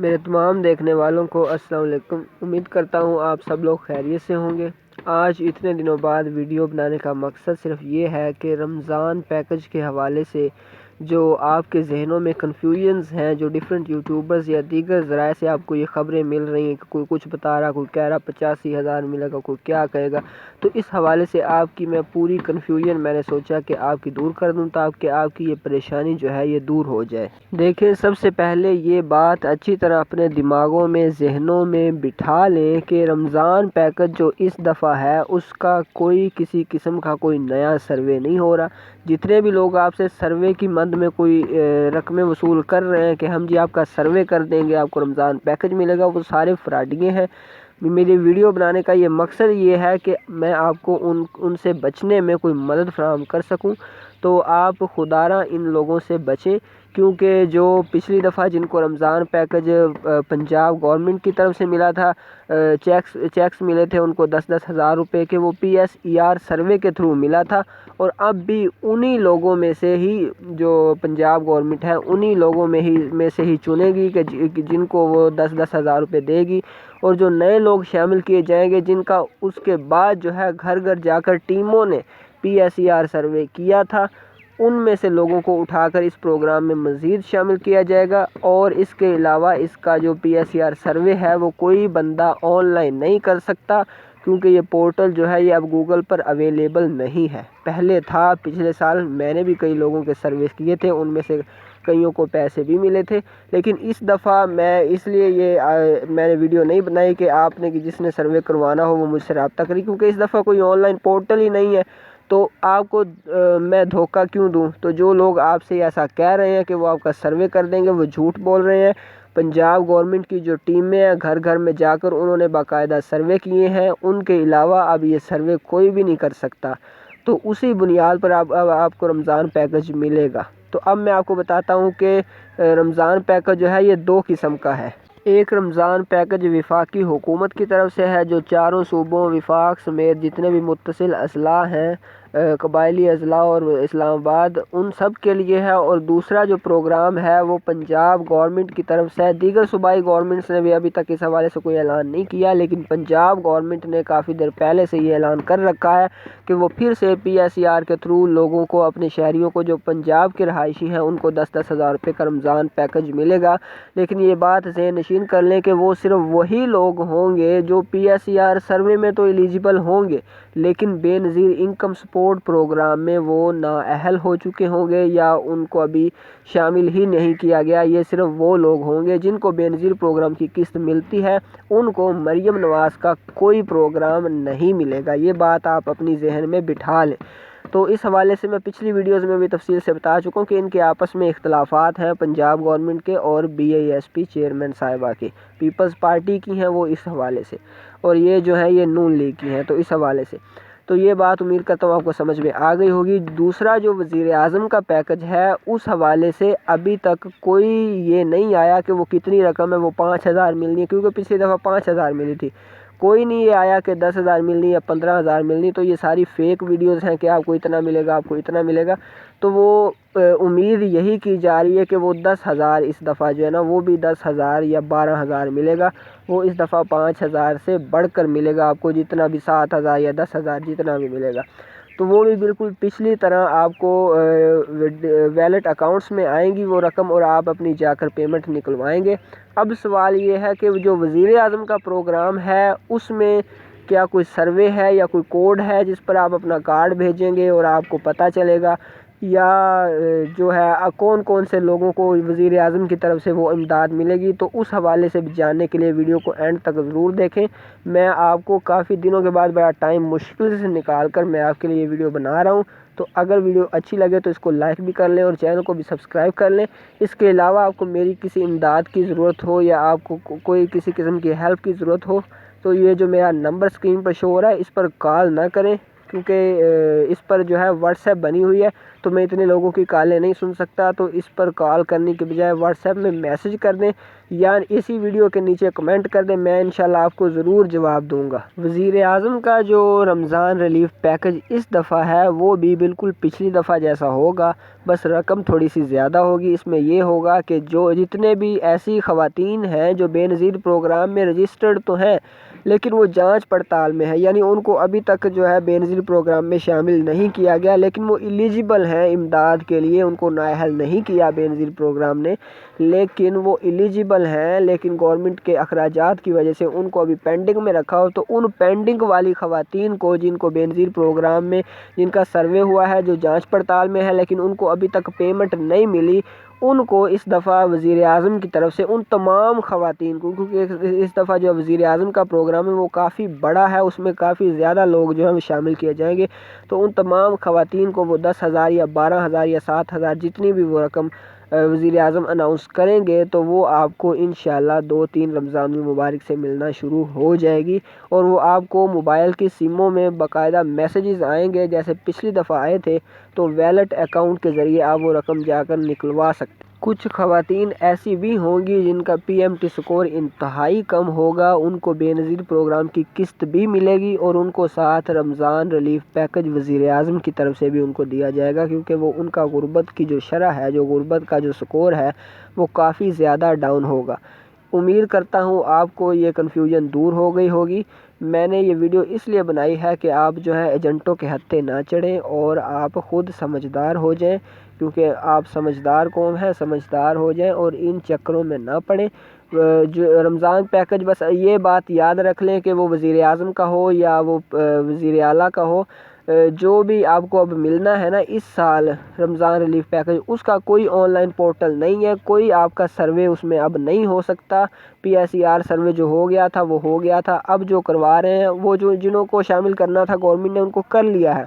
میرے تمام دیکھنے والوں کو السلام علیکم۔ امید کرتا ہوں آپ سب لوگ خیریت سے ہوں گے۔ آج اتنے دنوں بعد ویڈیو بنانے کا مقصد صرف یہ ہے کہ رمضان پیکج کے حوالے سے جو آپ کے ذہنوں میں کنفیوژنز ہیں، جو ڈیفرنٹ یوٹیوبرز یا دیگر ذرائع سے آپ کو یہ خبریں مل رہی ہیں کہ کوئی کچھ بتا رہا، کوئی کہہ رہا 85,000 ملے گا، کوئی کیا کہے گا، تو اس حوالے سے آپ کی میں پوری کنفیوژن میں نے سوچا کہ آپ کی دور کر دوں تاکہ آپ کی یہ پریشانی جو ہے یہ دور ہو جائے۔ دیکھیں، سب سے پہلے یہ بات اچھی طرح اپنے دماغوں میں، ذہنوں میں بٹھا لیں کہ رمضان پیکج جو اس دفعہ ہے اس کا کوئی کسی قسم کا کوئی نیا سروے نہیں ہو رہا۔ جتنے بھی لوگ آپ سے سروے کی مد میں کوئی رقمیں وصول کر رہے ہیں کہ ہم جی آپ کا سروے کر دیں گے، آپ کو رمضان پیکج ملے گا، وہ سارے فراڈیے ہیں۔ میری ویڈیو بنانے کا یہ مقصد یہ ہے کہ میں آپ کو ان سے بچنے میں کوئی مدد فراہم کر سکوں، تو آپ خدارہ ان لوگوں سے بچیں، کیونکہ جو پچھلی دفعہ جن کو رمضان پیکج پنجاب گورنمنٹ کی طرف سے ملا تھا، چیکس ملے تھے ان کو 10-10 ہزار روپے کے، وہ PSER سروے کے تھرو ملا تھا، اور اب بھی انہی لوگوں میں سے ہی جو پنجاب گورنمنٹ ہے انہی لوگوں میں سے ہی چنے گی کہ جن کو وہ 10-10 ہزار روپے دے گی، اور جو نئے لوگ شامل کیے جائیں گے جن کا اس کے بعد جو ہے گھر گھر جا کر ٹیموں نے PSER سروے کیا تھا، ان میں سے لوگوں کو اٹھا کر اس پروگرام میں مزید شامل کیا جائے گا۔ اور اس کے علاوہ اس کا جو PSER سروے ہے وہ کوئی بندہ آن لائن نہیں کر سکتا، کیونکہ یہ پورٹل جو ہے یہ اب گوگل پر اویلیبل نہیں ہے۔ پہلے تھا، پچھلے سال میں نے بھی کئی لوگوں کے سروے کیے تھے، ان میں سے کئیوں کو پیسے بھی ملے تھے، لیکن اس دفعہ میں اس لیے میں نے ویڈیو نہیں بنائی کہ آپ نے جس نے سروے کروانا ہو وہ مجھ سے رابطہ کری، کیونکہ اس دفعہ کوئی آن لائن پورٹل ہی نہیں ہے، تو آپ کو میں دھوکہ کیوں دوں؟ تو جو لوگ آپ سے ایسا کہہ رہے ہیں کہ وہ آپ کا سروے کر دیں گے، وہ جھوٹ بول رہے ہیں۔ پنجاب گورنمنٹ کی جو ٹیمیں ہیں گھر گھر میں جا کر انہوں نے باقاعدہ سروے کیے ہیں، ان کے علاوہ اب یہ سروے کوئی بھی نہیں کر سکتا، تو اسی بنیاد پر آپ کو رمضان پیکج ملے گا۔ تو اب میں آپ کو بتاتا ہوں کہ رمضان پیکج جو ہے یہ دو قسم کا ہے۔ ایک رمضان پیکج وفاقی حکومت کی طرف سے ہے، جو چاروں صوبوں، وفاق سمیت جتنے بھی متصل اضلاع ہیں، قبائلی اضلاع اور اسلام آباد، ان سب کے لیے ہے۔ اور دوسرا جو پروگرام ہے وہ پنجاب گورنمنٹ کی طرف سے ہے۔ دیگر صوبائی گورنمنٹس نے بھی ابھی تک اس حوالے سے کوئی اعلان نہیں کیا، لیکن پنجاب گورنمنٹ نے کافی دیر پہلے سے یہ اعلان کر رکھا ہے کہ وہ پھر سے PSER کے تھرو لوگوں کو، اپنے شہریوں کو جو پنجاب کے رہائشی ہیں ان کو 10-10 ہزار روپے کا رمضان پیکج ملے گا۔ لیکن یہ بات ذہن نشین کر لیں کہ وہ صرف وہی لوگ ہوں گے جو PSER سروے میں تو ایلیجیبل ہوں گے، لیکن بے نظیر انکم سپورٹ پروگرام میں وہ نااہل ہو چکے ہوں گے یا ان کو ابھی شامل ہی نہیں کیا گیا۔ یہ صرف وہ لوگ ہوں گے جن کو بے نظیر پروگرام کی قسط ملتی ہے، ان کو مریم نواز کا کوئی پروگرام نہیں ملے گا۔ یہ بات آپ اپنی ذہن میں بٹھا لیں۔ تو اس حوالے سے میں پچھلی ویڈیوز میں بھی تفصیل سے بتا چکا ہوں کہ ان کے آپس میں اختلافات ہیں، پنجاب گورنمنٹ کے اور BISP چیئرمین صاحبہ کے، پیپلز پارٹی کی ہیں وہ اس حوالے سے، اور یہ جو ہے یہ نون لیگ کی ہیں، تو اس حوالے سے تو یہ بات امید کرتا ہوں آپ کو سمجھ میں آ گئی ہوگی۔ دوسرا جو وزیر اعظم کا پیکج ہے اس حوالے سے ابھی تک کوئی یہ نہیں آیا کہ وہ کتنی رقم ہے، وہ 5,000 ملنی ہے، کیونکہ پچھلی دفعہ 5,000 ملی تھی، کوئی نہیں یہ آیا کہ 10,000 ملنی یا 15,000 ملنی، تو یہ ساری فیک ویڈیوز ہیں کہ آپ کو اتنا ملے گا، آپ کو اتنا ملے گا، تو وہ امید یہی کی جا رہی ہے کہ وہ 10,000 اس دفعہ جو ہے نا وہ بھی 10,000 یا 12,000 ملے گا، وہ اس دفعہ 5,000 سے بڑھ کر ملے گا آپ کو، جتنا بھی 7,000 یا 10,000 جتنا بھی ملے گا، تو وہ بھی بالکل پچھلی طرح آپ کو ویلٹ اکاؤنٹس میں آئیں گی وہ رقم، اور آپ اپنی جا کر پیمنٹ نکلوائیں گے۔ اب سوال یہ ہے کہ جو وزیر اعظم کا پروگرام ہے اس میں کیا کوئی سروے ہے یا کوئی کوڈ ہے جس پر آپ اپنا کارڈ بھیجیں گے اور آپ کو پتہ چلے گا، یا جو ہے کون کون سے لوگوں کو وزیر اعظم کی طرف سے وہ امداد ملے گی؟ تو اس حوالے سے جاننے کے لیے ویڈیو کو اینڈ تک ضرور دیکھیں۔ میں آپ کو کافی دنوں کے بعد بڑا ٹائم مشکل سے نکال کر میں آپ کے لیے یہ ویڈیو بنا رہا ہوں، تو اگر ویڈیو اچھی لگے تو اس کو لائک بھی کر لیں اور چینل کو بھی سبسکرائب کر لیں۔ اس کے علاوہ آپ کو میری کسی امداد کی ضرورت ہو یا آپ کو کوئی کسی قسم کی ہیلپ کی ضرورت ہو تو یہ جو میرا نمبر اسکرین پر شو ہو رہا ہے اس پر کال نہ کریں، کیونکہ اس پر جو ہے واٹس ایپ بنی ہوئی ہے تو میں اتنے لوگوں کی کالیں نہیں سن سکتا، تو اس پر کال کرنے کے بجائے واٹس ایپ میں میسج کر دیں، یا اسی ویڈیو کے نیچے کمنٹ کر دیں، میں انشاءاللہ آپ کو ضرور جواب دوں گا۔ وزیر اعظم کا جو رمضان ریلیف پیکج اس دفعہ ہے وہ بھی بالکل پچھلی دفعہ جیسا ہوگا، بس رقم تھوڑی سی زیادہ ہوگی۔ اس میں یہ ہوگا کہ جو جتنے بھی ایسی خواتین ہیں جو بے نظیر پروگرام میں رجسٹرڈ تو ہیں لیکن وہ جانچ پڑتال میں ہے، یعنی ان کو ابھی تک جو ہے بے نظیر پروگرام میں شامل نہیں کیا گیا، لیکن وہ ایلیجیبل ہیں امداد کے لیے، ان کو نااہل نہیں کیا بے نظیر پروگرام نے، لیکن وہ ایلیجیبل ہیں، لیکن گورنمنٹ کے اخراجات کی وجہ سے ان کو ابھی پینڈنگ میں رکھا ہو۔ تو ان پینڈنگ والی خواتین کو جن کو بے نظیر پروگرام میں جن کا سروے ہوا ہے، جو جانچ پڑتال میں ہے لیکن ان کو ابھی تک پیمنٹ نہیں ملی، ان کو اس دفعہ وزیر اعظم کی طرف سے ان تمام خواتین کو، کیونکہ اس دفعہ جو وزیر اعظم کا پروگرام ہے وہ کافی بڑا ہے، اس میں کافی زیادہ لوگ جو ہیں شامل کیے جائیں گے، تو ان تمام خواتین کو وہ 10,000 یا 12,000 یا 7,000 جتنی بھی وہ رقم وزیر اعظم اناؤنس کریں گے تو وہ آپ کو انشاءاللہ 2-3 رمضان المبارک سے ملنا شروع ہو جائے گی، اور وہ آپ کو موبائل کی سموں میں باقاعدہ میسیجز آئیں گے، جیسے پچھلی دفعہ آئے تھے، تو ویلٹ اکاؤنٹ کے ذریعے آپ وہ رقم جا کر نکلوا سکتے ہیں۔ کچھ خواتین ایسی بھی ہوں گی جن کا PMT سکور انتہائی کم ہوگا، ان کو بے نظیر پروگرام کی قسط بھی ملے گی، اور ان کو ساتھ رمضان ریلیف پیکج وزیر اعظم کی طرف سے بھی ان کو دیا جائے گا، کیونکہ وہ ان کا غربت کی جو شرح ہے، جو غربت کا جو سکور ہے وہ کافی زیادہ ڈاؤن ہوگا۔ امید کرتا ہوں آپ کو یہ کنفیوژن دور ہو گئی ہوگی۔ میں نے یہ ویڈیو اس لیے بنائی ہے کہ آپ جو ہے ایجنٹوں کے ہتھے نہ چڑھیں اور آپ خود سمجھدار ہو جائیں، کیونکہ آپ سمجھدار قوم ہیں، سمجھدار ہو جائیں اور ان چکروں میں نہ پڑیں۔ جو رمضان پیکج، بس یہ بات یاد رکھ لیں کہ وہ وزیر اعظم کا ہو یا وہ وزیر اعلیٰ کا ہو، جو بھی آپ کو اب ملنا ہے نا اس سال رمضان ریلیف پیکج، اس کا کوئی آن لائن پورٹل نہیں ہے، کوئی آپ کا سروے اس میں اب نہیں ہو سکتا۔ PSER سروے جو ہو گیا تھا وہ ہو گیا تھا، اب جو کروا رہے ہیں وہ جنہوں کو شامل کرنا تھا گورنمنٹ نے ان کو کر لیا ہے،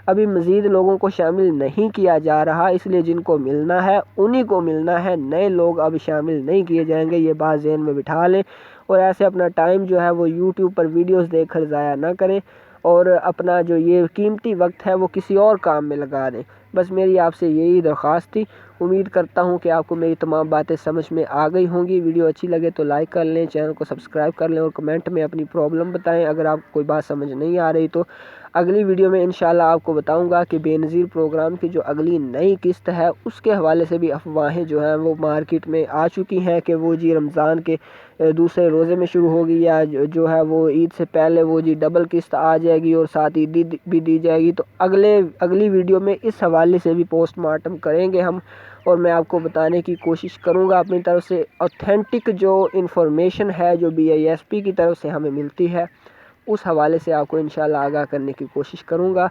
ابھی مزید لوگوں کو شامل نہیں کیا جا رہا، اس لیے جن کو ملنا ہے انہی کو ملنا ہے، نئے لوگ اب شامل نہیں کیے جائیں گے، یہ بات ذہن میں بٹھا لیں، اور ایسے اپنا ٹائم جو ہے وہ YouTube پر ویڈیوز دیکھ کر ضائع نہ کریں، اور اپنا جو یہ قیمتی وقت ہے وہ کسی اور کام میں لگا دیں۔ بس میری آپ سے یہی درخواست تھی۔ امید کرتا ہوں کہ آپ کو میری تمام باتیں سمجھ میں آ گئی ہوں گی۔ ویڈیو اچھی لگے تو لائک کر لیں، چینل کو سبسکرائب کر لیں، اور کمنٹ میں اپنی پرابلم بتائیں۔ اگر آپ کو کوئی بات سمجھ نہیں آ رہی تو اگلی ویڈیو میں انشاءاللہ آپ کو بتاؤں گا کہ بے نظیر پروگرام کی جو اگلی نئی قسط ہے اس کے حوالے سے بھی افواہیں جو ہیں وہ مارکیٹ میں آ چکی ہیں کہ وہ جی رمضان کے دوسرے روزے میں شروع ہوگی، یا جو ہے وہ عید سے پہلے وہ جی ڈبل قسط آ جائے گی اور ساتھ عید بھی دی جائے گی۔ تو اگلی ویڈیو میں اس حوالے سے بھی پوسٹ مارٹم کریں گے ہم، اور میں آپ کو بتانے کی کوشش کروں گا اپنی طرف سے اوتھینٹک جو انفارمیشن ہے جو BISP کی طرف سے ہمیں ملتی ہے، اس حوالے سے آپ کو انشاءاللہ آگاہ کرنے کی کوشش کروں گا۔